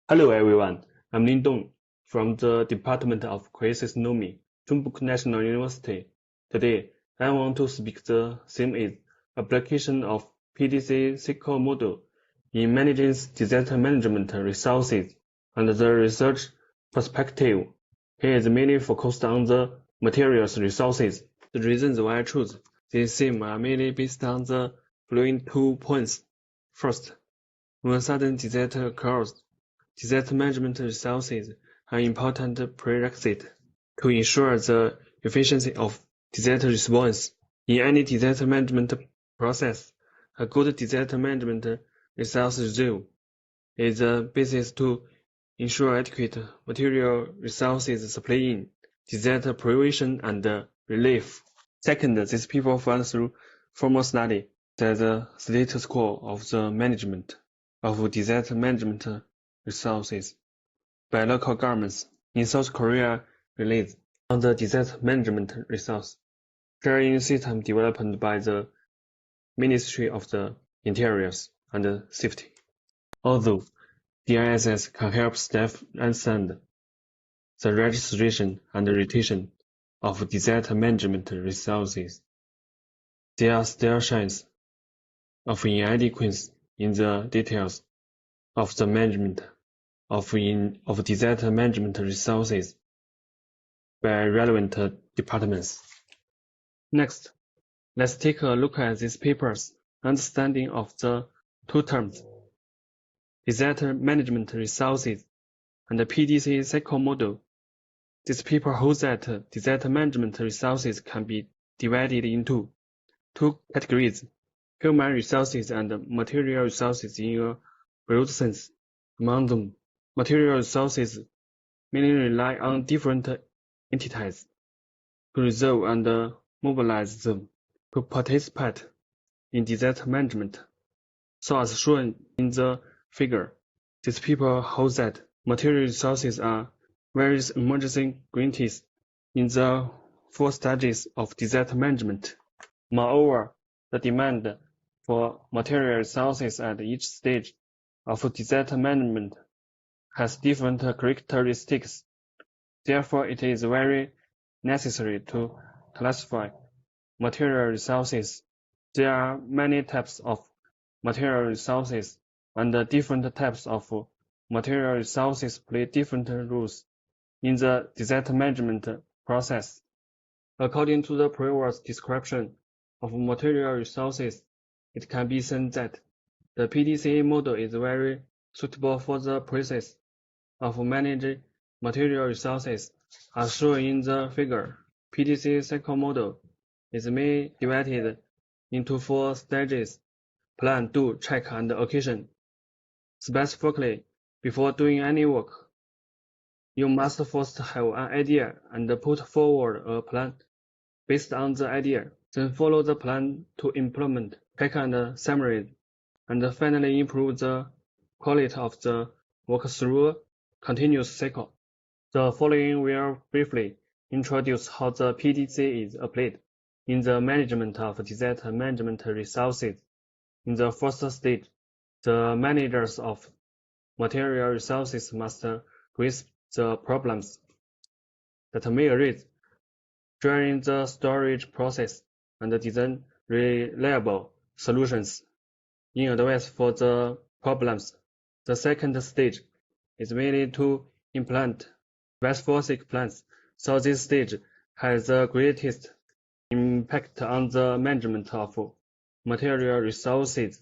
Hello everyone, I'm Lin Dong from the Department of Crisis-Nomi, Chungbuk National University. Today, I want to speak the theme is application of PDCA model in managing disaster management resources and the research perspective. Here is mainly focused on the materials resources. The reasons why I choose this theme are mainly based on the following 2 points. First, when sudden disaster occurs, disaster management resources are an important prerequisite to ensure the efficiency of disaster response. In any disaster management process, a good disaster management resource reserve is the basis to ensure adequate material resources supply in disaster prevention and relief. Second, these people found through formal study that the status quo of the management of disaster management resources by local governments in South Korea relies on the disaster management resource sharing system developed by the Ministry of the Interior and Safety. Although DISS can help staff understand the registration and retention of disaster management resources, there are still signs of inadequacy in the details of the management of disaster management resources by relevant departments. Next, let's take a look at this paper's understanding of the two terms, disaster management resources and the PDCA cycle model. This paper holds that disaster management resources can be divided into two categories, human resources and material resources in a broad sense. Among them, material resources mainly rely on different entities to resolve and mobilize them to participate in disaster management. So as shown in the figure, these people hold that material resources are various emergency guarantees in the 4 stages of disaster management. Moreover, the demand for material resources at each stage of disaster management has different characteristics. Therefore, it is very necessary to classify material resources. There are many types of material resources, and different types of material resources play different roles in the disaster management process. According to the previous description of material resources, it can be seen that the PDCA model is very suitable for the process of managing material resources. As shown in the figure, PDCA cycle model is mainly divided into 4 stages: plan, do, check, and occasion. Specifically, before doing any work, you must first have an idea and put forward a plan based on the idea, then follow the plan to implement, check and summarize, and finally improve the quality of the work through a continuous cycle. The following will briefly introduce how the PDCA is applied in the management of disaster management resources. In the first stage, the managers of material resources must grasp the problems that may arise during the storage process and design reliable solutions in advance for the problems. The second stage is mainly to implement specific plans, so this stage has the greatest impact on the management of material resources.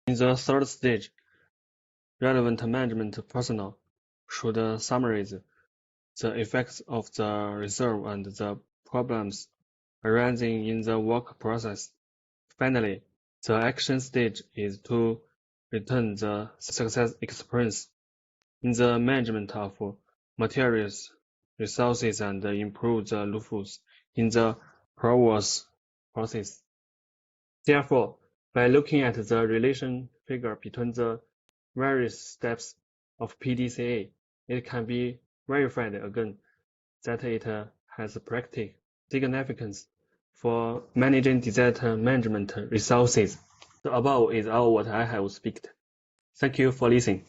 In the third stage, relevant management personnel should summarize the effects of the reserve and the problems arising in the work process. Finally, the action stage is to return the success experience in the management of materials resources and improve the loopholes in the previous process. Therefore, by looking at the relation figure between the various steps of PDCA, it can be verified again that it has practical significance for managing disaster management resources. The above is all what I have speaked. Thank you for listening.